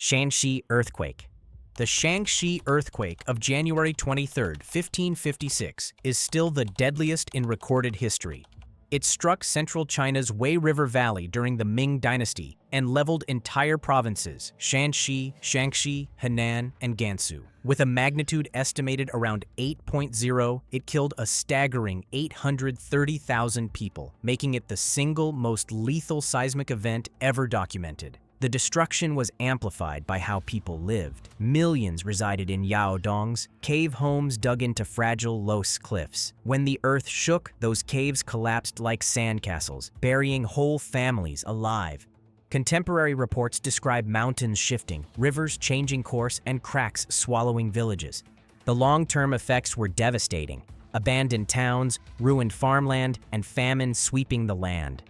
Shaanxi earthquake. The Shaanxi earthquake of January 23, 1556, is still the deadliest in recorded history. It struck central China's Wei River Valley during the Ming Dynasty and leveled entire provinces, Shaanxi, Henan, and Gansu. With a magnitude estimated around 8.0, it killed a staggering 830,000 people, making it the single most lethal seismic event ever documented. The destruction was amplified by how people lived. Millions resided in yaodongs, cave homes dug into fragile Los cliffs. When the earth shook, those caves collapsed like sandcastles, burying whole families alive. Contemporary reports describe mountains shifting, rivers changing course, and cracks swallowing villages. The long-term effects were devastating. Abandoned towns, ruined farmland, and famine sweeping the land.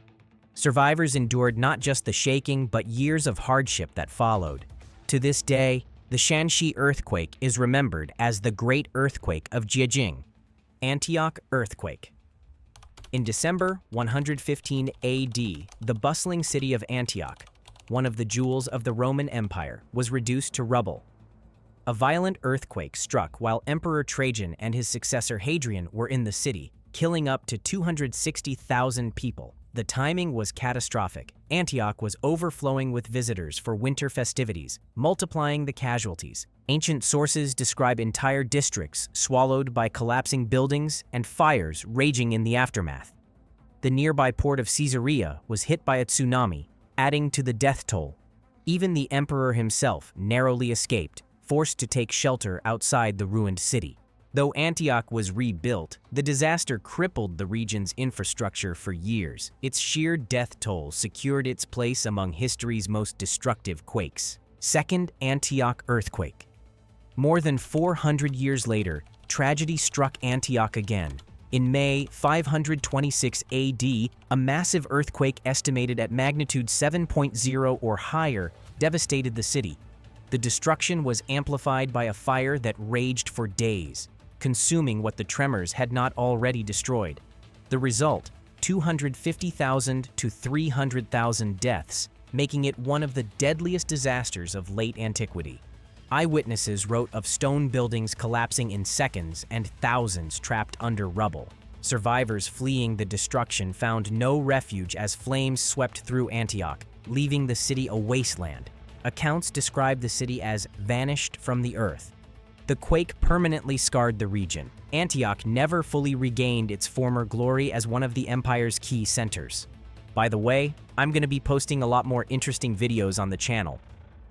Survivors endured not just the shaking, but years of hardship that followed. To this day, the Shaanxi earthquake is remembered as the Great Earthquake of Jiajing, Antioch earthquake. In December 115 AD, the bustling city of Antioch, one of the jewels of the Roman Empire, was reduced to rubble. A violent earthquake struck while Emperor Trajan and his successor Hadrian were in the city, killing up to 260,000 people. The timing was catastrophic. Antioch was overflowing with visitors for winter festivities, multiplying the casualties. Ancient sources describe entire districts swallowed by collapsing buildings and fires raging in the aftermath. The nearby port of Caesarea was hit by a tsunami, adding to the death toll. Even the emperor himself narrowly escaped, forced to take shelter outside the ruined city. Though Antioch was rebuilt, the disaster crippled the region's infrastructure for years. Its sheer death toll secured its place among history's most destructive quakes. Second Antioch earthquake. More than 400 years later, tragedy struck Antioch again. In May 526 AD, a massive earthquake estimated at magnitude 7.0 or higher devastated the city. The destruction was amplified by a fire that raged for days, consuming what the tremors had not already destroyed. The result, 250,000 to 300,000 deaths, making it one of the deadliest disasters of late antiquity. Eyewitnesses wrote of stone buildings collapsing in seconds and thousands trapped under rubble. Survivors fleeing the destruction found no refuge as flames swept through Antioch, leaving the city a wasteland. Accounts describe the city as vanished from the earth. The quake permanently scarred the region. Antioch never fully regained its former glory as one of the empire's key centers. By the way, I'm going to be posting a lot more interesting videos on the channel.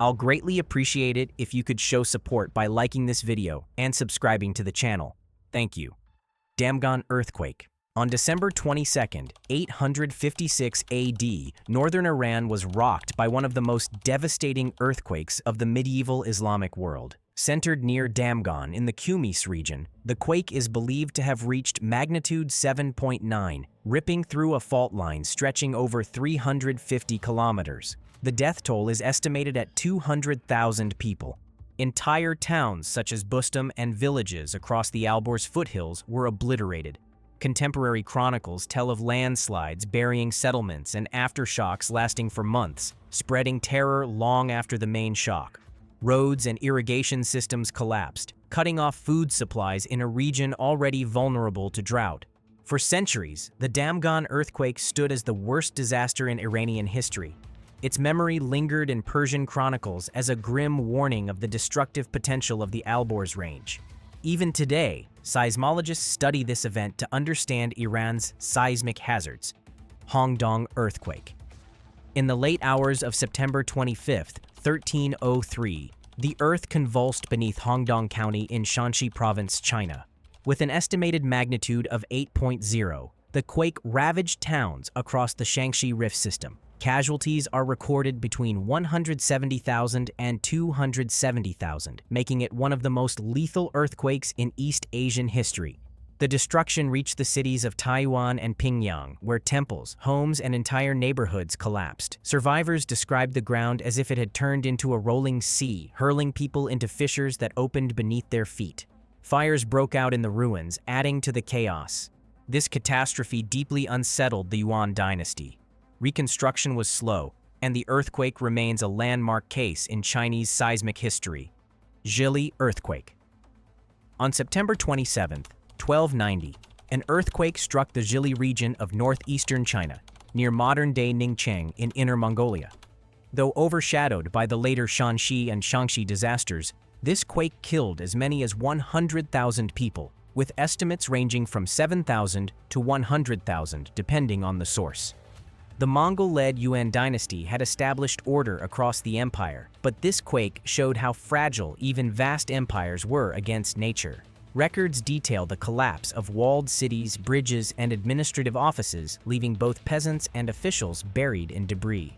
I'll greatly appreciate it if you could show support by liking this video and subscribing to the channel. Thank you. Damgan earthquake. On December 22, 856 AD, northern Iran was rocked by one of the most devastating earthquakes of the medieval Islamic world. Centered near Damgan in the Qumis region, the quake is believed to have reached magnitude 7.9, ripping through a fault line stretching over 350 kilometers. The death toll is estimated at 200,000 people. Entire towns such as Bustam and villages across the Alborz foothills were obliterated. Contemporary chronicles tell of landslides burying settlements and aftershocks lasting for months, spreading terror long after the main shock. Roads and irrigation systems collapsed, cutting off food supplies in a region already vulnerable to drought. For centuries, the Damgan earthquake stood as the worst disaster in Iranian history. Its memory lingered in Persian chronicles as a grim warning of the destructive potential of the Alborz range. Even today, seismologists study this event to understand Iran's seismic hazards. Hongdong earthquake. In the late hours of September 25, 1303, the earth convulsed beneath Hongdong County in Shaanxi Province, China. With an estimated magnitude of 8.0, the quake ravaged towns across the Shaanxi Rift system. Casualties are recorded between 170,000 and 270,000, making it one of the most lethal earthquakes in East Asian history. The destruction reached the cities of Taiyuan and Pingyang, where temples, homes, and entire neighborhoods collapsed. Survivors described the ground as if it had turned into a rolling sea, hurling people into fissures that opened beneath their feet. Fires broke out in the ruins, adding to the chaos. This catastrophe deeply unsettled the Yuan dynasty. Reconstruction was slow, and the earthquake remains a landmark case in Chinese seismic history. Chile earthquake. On September 27, 1290, an earthquake struck the Chile region of northeastern China, near modern-day Ningcheng in Inner Mongolia. Though overshadowed by the later Shaanxi and Shaanxi disasters, this quake killed as many as 100,000 people, with estimates ranging from 7,000 to 100,000 depending on the source. The Mongol-led Yuan dynasty had established order across the empire, but this quake showed how fragile even vast empires were against nature. Records detail the collapse of walled cities, bridges, and administrative offices, leaving both peasants and officials buried in debris.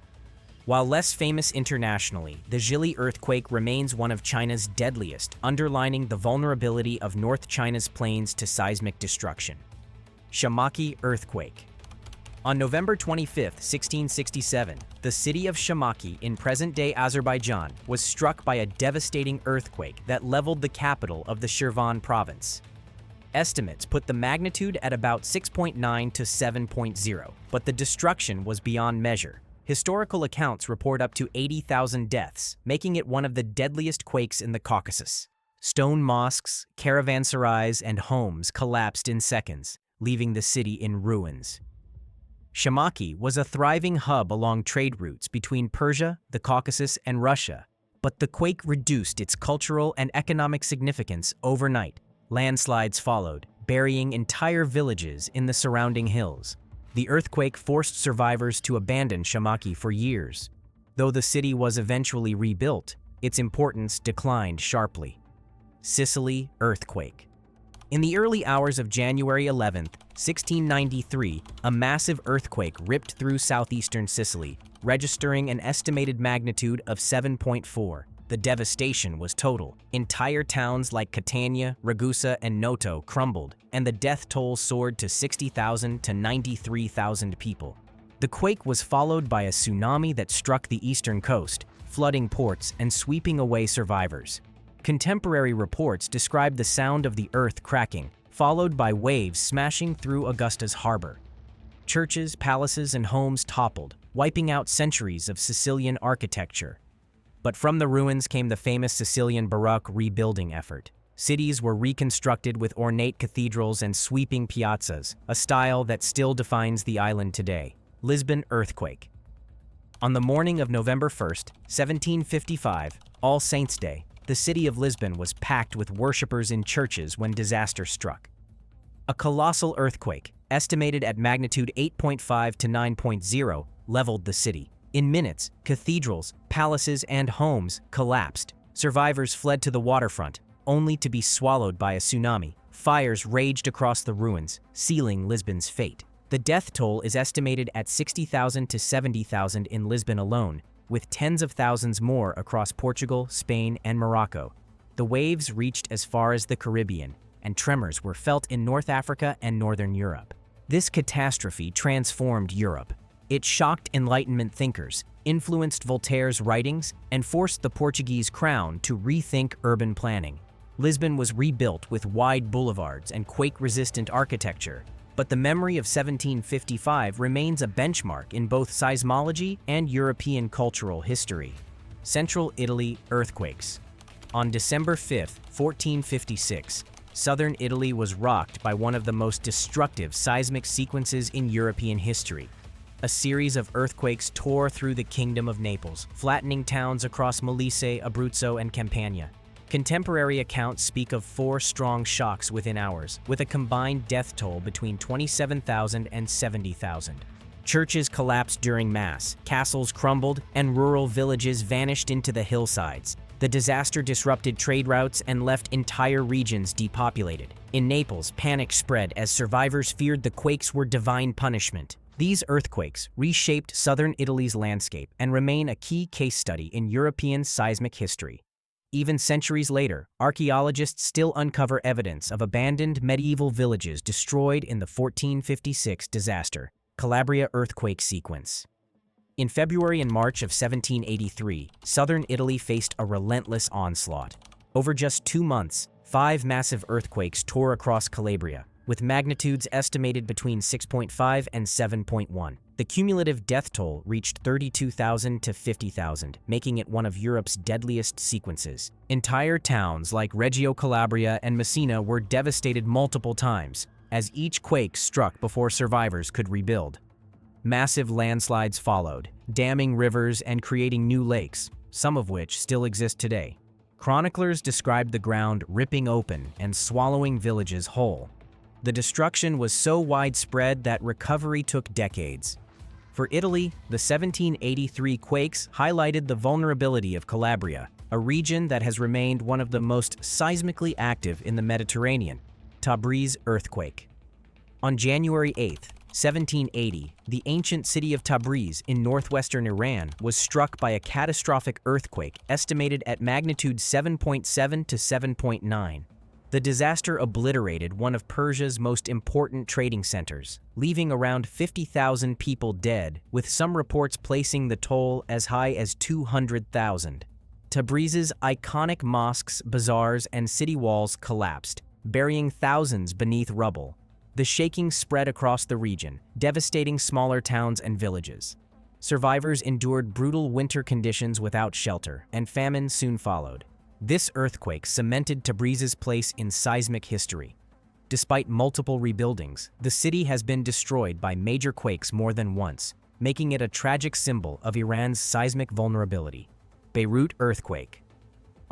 While less famous internationally, the Chile earthquake remains one of China's deadliest, underlining the vulnerability of North China's plains to seismic destruction. Shaanxi earthquake. On November 25, 1667, the city of Shaanxi in present-day Azerbaijan was struck by a devastating earthquake that leveled the capital of the Shirvan province. Estimates put the magnitude at about 6.9 to 7.0, but the destruction was beyond measure. Historical accounts report up to 80,000 deaths, making it one of the deadliest quakes in the Caucasus. Stone mosques, caravanserais, and homes collapsed in seconds, leaving the city in ruins. Shaanxi was a thriving hub along trade routes between Persia, the Caucasus, and Russia, but the quake reduced its cultural and economic significance overnight. Landslides followed, burying entire villages in the surrounding hills. The earthquake forced survivors to abandon Shaanxi for years. Though the city was eventually rebuilt, its importance declined sharply. Sicily earthquake. In the early hours of January 11, 1693, a massive earthquake ripped through southeastern Sicily, registering an estimated magnitude of 7.4. The devastation was total. Entire towns like Catania, Ragusa, and Noto crumbled, and the death toll soared to 60,000 to 93,000 people. The quake was followed by a tsunami that struck the eastern coast, flooding ports and sweeping away survivors. Contemporary reports describe the sound of the earth cracking, followed by waves smashing through Augusta's harbor. Churches, palaces, and homes toppled, wiping out centuries of Sicilian architecture. But from the ruins came the famous Sicilian Baroque rebuilding effort. Cities were reconstructed with ornate cathedrals and sweeping piazzas, a style that still defines the island today. Lisbon earthquake. On the morning of November 1, 1755, All Saints' Day, the city of Lisbon was packed with worshippers in churches when disaster struck. A colossal earthquake, estimated at magnitude 8.5 to 9.0, leveled the city. In minutes, cathedrals, palaces, and homes collapsed. Survivors fled to the waterfront, only to be swallowed by a tsunami. Fires raged across the ruins, sealing Lisbon's fate. The death toll is estimated at 60,000 to 70,000 in Lisbon alone, with tens of thousands more across Portugal, Spain, and Morocco. The waves reached as far as the Caribbean, and tremors were felt in North Africa and Northern Europe. This catastrophe transformed Europe. It shocked Enlightenment thinkers, influenced Voltaire's writings, and forced the Portuguese crown to rethink urban planning. Lisbon was rebuilt with wide boulevards and quake-resistant architecture, but the memory of 1755 remains a benchmark in both seismology and European cultural history. Central Italy earthquakes. On December 5, 1456, southern Italy was rocked by one of the most destructive seismic sequences in European history. A series of earthquakes tore through the Kingdom of Naples, flattening towns across Molise, Abruzzo, and Campania. Contemporary accounts speak of 4 strong shocks within hours, with a combined death toll between 27,000 and 70,000. Churches collapsed during Mass, castles crumbled, and rural villages vanished into the hillsides. The disaster disrupted trade routes and left entire regions depopulated. In Naples, panic spread as survivors feared the quakes were divine punishment. These earthquakes reshaped southern Italy's landscape and remain a key case study in European seismic history. Even centuries later, archaeologists still uncover evidence of abandoned medieval villages destroyed in the 1456 disaster, Calabria earthquake sequence. In February and March of 1783, southern Italy faced a relentless onslaught. Over just 2 months, 5 massive earthquakes tore across Calabria, with magnitudes estimated between 6.5 and 7.1. The cumulative death toll reached 32,000 to 50,000, making it one of Europe's deadliest sequences. Entire towns like Reggio Calabria and Messina were devastated multiple times, as each quake struck before survivors could rebuild. Massive landslides followed, damming rivers and creating new lakes, some of which still exist today. Chroniclers described the ground ripping open and swallowing villages whole. The destruction was so widespread that recovery took decades. For Italy, the 1783 quakes highlighted the vulnerability of Calabria, a region that has remained one of the most seismically active in the Mediterranean. Tabriz earthquake. On January 8, 1780, the ancient city of Tabriz in northwestern Iran was struck by a catastrophic earthquake estimated at magnitude 7.7 to 7.9. The disaster obliterated one of Persia's most important trading centers, leaving around 50,000 people dead, with some reports placing the toll as high as 200,000. Tabriz's iconic mosques, bazaars, and city walls collapsed, burying thousands beneath rubble. The shaking spread across the region, devastating smaller towns and villages. Survivors endured brutal winter conditions without shelter, and famine soon followed. This earthquake cemented Tabriz's place in seismic history. Despite multiple rebuildings, the city has been destroyed by major quakes more than once, making it a tragic symbol of Iran's seismic vulnerability. Beirut earthquake.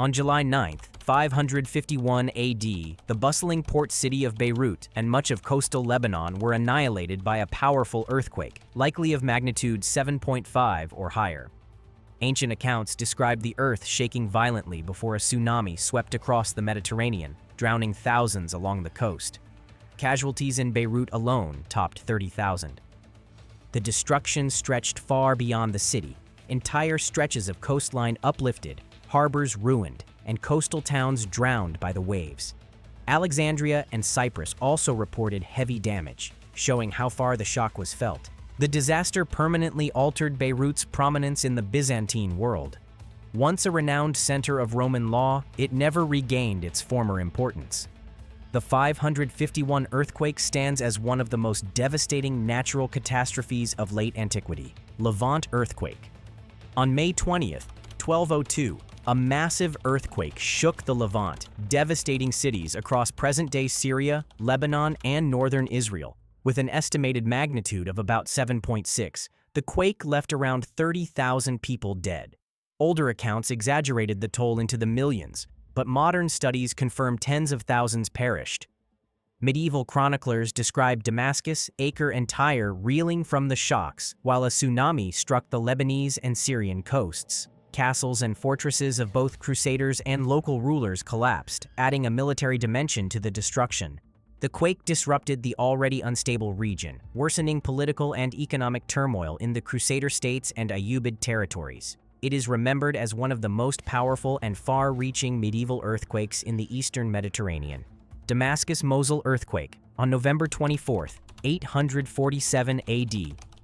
On July 9, 551 AD, the bustling port city of Beirut and much of coastal Lebanon were annihilated by a powerful earthquake, likely of magnitude 7.5 or higher. Ancient accounts describe the earth shaking violently before a tsunami swept across the Mediterranean, drowning thousands along the coast. Casualties in Beirut alone topped 30,000. The destruction stretched far beyond the city. Entire stretches of coastline uplifted, harbors ruined, and coastal towns drowned by the waves. Alexandria and Cyprus also reported heavy damage, showing how far the shock was felt. The disaster permanently altered Beirut's prominence in the Byzantine world. Once a renowned center of Roman law, it never regained its former importance. The 551 earthquake stands as one of the most devastating natural catastrophes of late antiquity. Levant earthquake. On May 20th, 1202, a massive earthquake shook the Levant, devastating cities across present-day Syria, Lebanon, and northern Israel. With an estimated magnitude of about 7.6, the quake left around 30,000 people dead. Older accounts exaggerated the toll into the millions, but modern studies confirm tens of thousands perished. Medieval chroniclers described Damascus, Acre, and Tyre reeling from the shocks, while a tsunami struck the Lebanese and Syrian coasts. Castles and fortresses of both crusaders and local rulers collapsed, adding a military dimension to the destruction. The quake disrupted the already unstable region, worsening political and economic turmoil in the Crusader states and Ayyubid territories. It is remembered as one of the most powerful and far-reaching medieval earthquakes in the eastern Mediterranean. Damascus-Mosul earthquake. On November 24, 847 AD,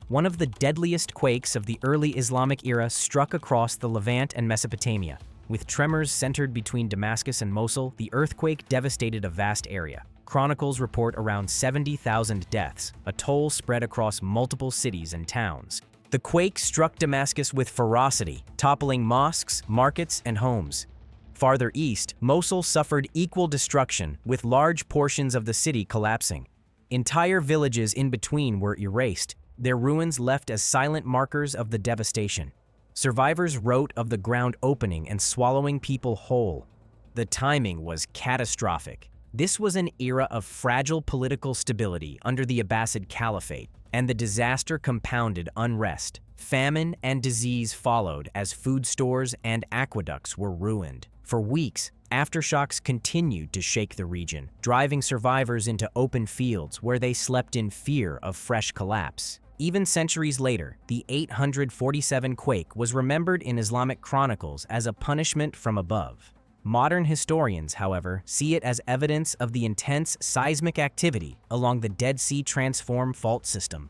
one of the deadliest quakes of the early Islamic era struck across the Levant and Mesopotamia. With tremors centered between Damascus and Mosul, the earthquake devastated a vast area. Chronicles report around 70,000 deaths, a toll spread across multiple cities and towns. The quake struck Damascus with ferocity, toppling mosques, markets, and homes. Farther east, Mosul suffered equal destruction, with large portions of the city collapsing. Entire villages in between were erased, their ruins left as silent markers of the devastation. Survivors wrote of the ground opening and swallowing people whole. The timing was catastrophic. This was an era of fragile political stability under the Abbasid Caliphate, and the disaster compounded unrest. Famine and disease followed as food stores and aqueducts were ruined. For weeks, aftershocks continued to shake the region, driving survivors into open fields where they slept in fear of fresh collapse. Even centuries later, the 847 quake was remembered in Islamic chronicles as a punishment from above. Modern historians, however, see it as evidence of the intense seismic activity along the Dead Sea Transform fault system.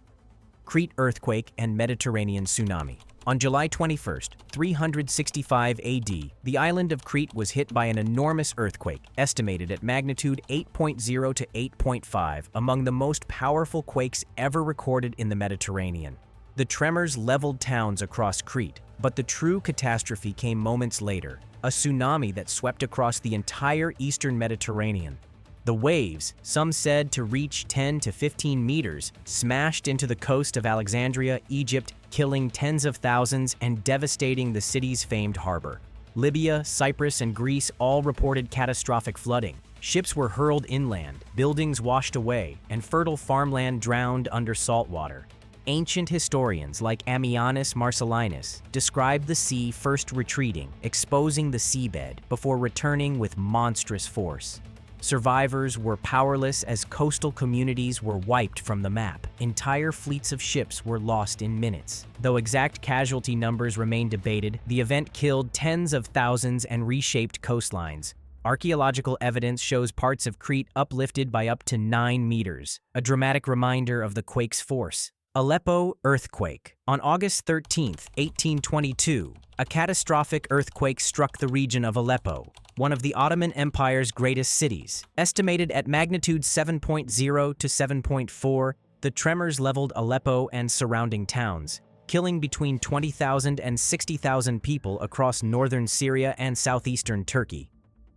Crete earthquake and Mediterranean tsunami. On July 21st, 365 AD, the island of Crete was hit by an enormous earthquake, estimated at magnitude 8.0 to 8.5, among the most powerful quakes ever recorded in the Mediterranean. The tremors leveled towns across Crete, but the true catastrophe came moments later, a tsunami that swept across the entire eastern Mediterranean. The waves, some said to reach 10 to 15 meters, smashed into the coast of Alexandria, Egypt, killing tens of thousands and devastating the city's famed harbor. Libya, Cyprus, and Greece all reported catastrophic flooding. Ships were hurled inland, buildings washed away, and fertile farmland drowned under salt water. Ancient historians like Ammianus Marcellinus described the sea first retreating, exposing the seabed, before returning with monstrous force. Survivors were powerless as coastal communities were wiped from the map. Entire fleets of ships were lost in minutes. Though exact casualty numbers remain debated, the event killed tens of thousands and reshaped coastlines. Archaeological evidence shows parts of Crete uplifted by up to 9 meters, a dramatic reminder of the quake's force. Aleppo earthquake. On August 13, 1822, a catastrophic earthquake struck the region of Aleppo, one of the Ottoman Empire's greatest cities. Estimated at magnitude 7.0 to 7.4, the tremors leveled Aleppo and surrounding towns, killing between 20,000 and 60,000 people across northern Syria and southeastern Turkey.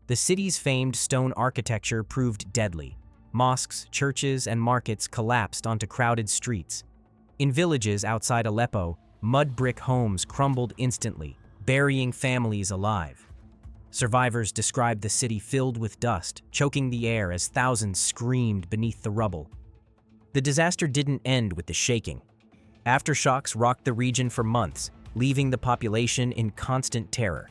The city's famed stone architecture proved deadly. Mosques, churches, and markets collapsed onto crowded streets. In villages outside Aleppo, mud brick homes crumbled instantly, burying families alive. Survivors described the city filled with dust, choking the air as thousands screamed beneath the rubble. The disaster didn't end with the shaking. Aftershocks rocked the region for months, leaving the population in constant terror.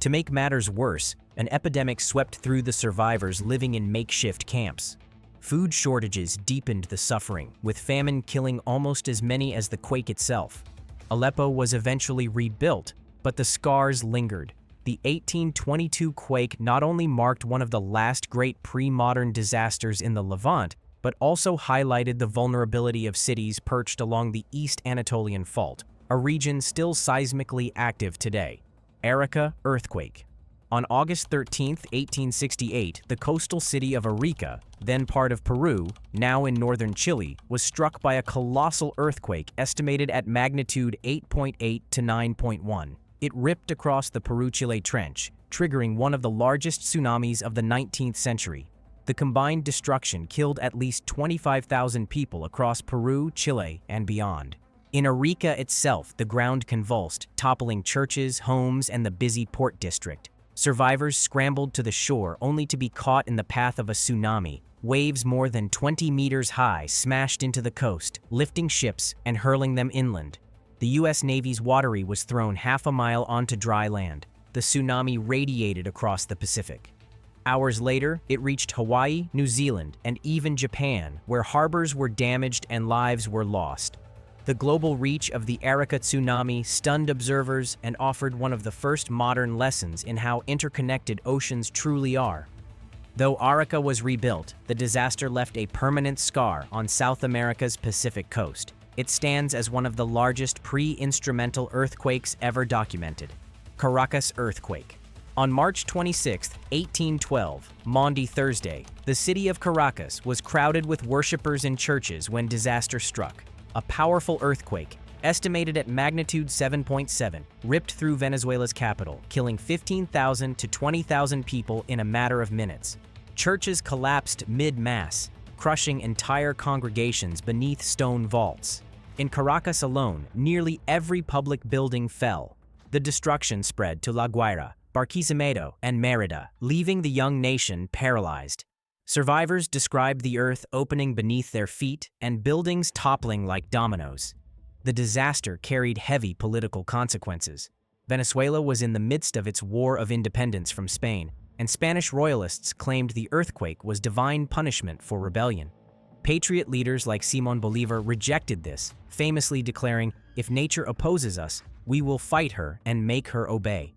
To make matters worse, an epidemic swept through the survivors living in makeshift camps. Food shortages deepened the suffering, with famine killing almost as many as the quake itself. Aleppo was eventually rebuilt, but the scars lingered. The 1822 quake not only marked one of the last great pre-modern disasters in the Levant, but also highlighted the vulnerability of cities perched along the East Anatolian Fault, a region still seismically active today. Arica earthquake. On August 13, 1868, the coastal city of Arica, then part of Peru, now in northern Chile, was struck by a colossal earthquake estimated at magnitude 8.8 to 9.1. It ripped across the Peru-Chile Trench, triggering one of the largest tsunamis of the 19th century. The combined destruction killed at least 25,000 people across Peru, Chile, and beyond. In Arica itself, the ground convulsed, toppling churches, homes, and the busy port district. Survivors scrambled to the shore only to be caught in the path of a tsunami. Waves more than 20 meters high smashed into the coast, lifting ships and hurling them inland. The U.S. Navy's watery was thrown half a mile onto dry land. The tsunami radiated across the Pacific. Hours later, it reached Hawaii, New Zealand, and even Japan, where harbors were damaged and lives were lost. The global reach of the Arica tsunami stunned observers and offered one of the first modern lessons in how interconnected oceans truly are. Though Arica was rebuilt, the disaster left a permanent scar on South America's Pacific coast. It stands as one of the largest pre-instrumental earthquakes ever documented. Caracas earthquake. On March 26, 1812, Maundy Thursday, the city of Caracas was crowded with worshippers in churches when disaster struck. A powerful earthquake, estimated at magnitude 7.7, ripped through Venezuela's capital, killing 15,000 to 20,000 people in a matter of minutes. Churches collapsed mid-mass, crushing entire congregations beneath stone vaults. In Caracas alone, nearly every public building fell. The destruction spread to La Guaira, Barquisimeto, and Mérida, leaving the young nation paralyzed. Survivors described the earth opening beneath their feet and buildings toppling like dominoes. The disaster carried heavy political consequences. Venezuela was in the midst of its war of independence from Spain, and Spanish royalists claimed the earthquake was divine punishment for rebellion. Patriot leaders like Simón Bolívar rejected this, famously declaring, "If nature opposes us, we will fight her and make her obey."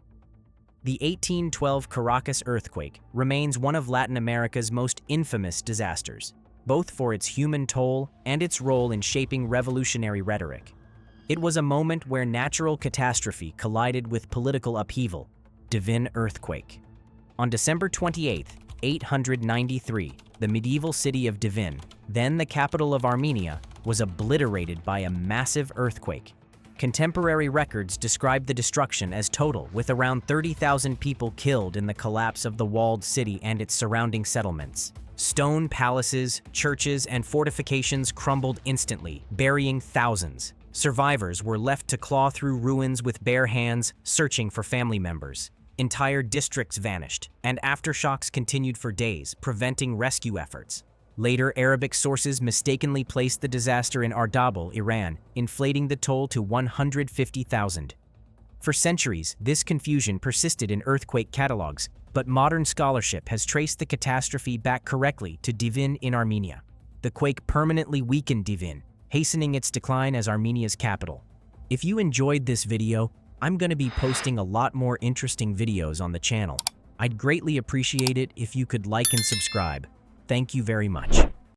The 1812 Caracas earthquake remains one of Latin America's most infamous disasters, both for its human toll and its role in shaping revolutionary rhetoric. It was a moment where natural catastrophe collided with political upheaval, Divin earthquake. On December 28, 893, the medieval city of Divin, then the capital of Armenia, was obliterated by a massive earthquake. Contemporary records describe the destruction as total, with around 30,000 people killed in the collapse of the walled city and its surrounding settlements. Stone palaces, churches, and fortifications crumbled instantly, burying thousands. Survivors were left to claw through ruins with bare hands, searching for family members. Entire districts vanished, and aftershocks continued for days, preventing rescue efforts. Later, Arabic sources mistakenly placed the disaster in Ardabil, Iran, inflating the toll to 150,000. For centuries, this confusion persisted in earthquake catalogs, but modern scholarship has traced the catastrophe back correctly to Divin in Armenia. The quake permanently weakened Divin, hastening its decline as Armenia's capital. If you enjoyed this video, I'm going to be posting a lot more interesting videos on the channel. I'd greatly appreciate it if you could like and subscribe. Thank you very much.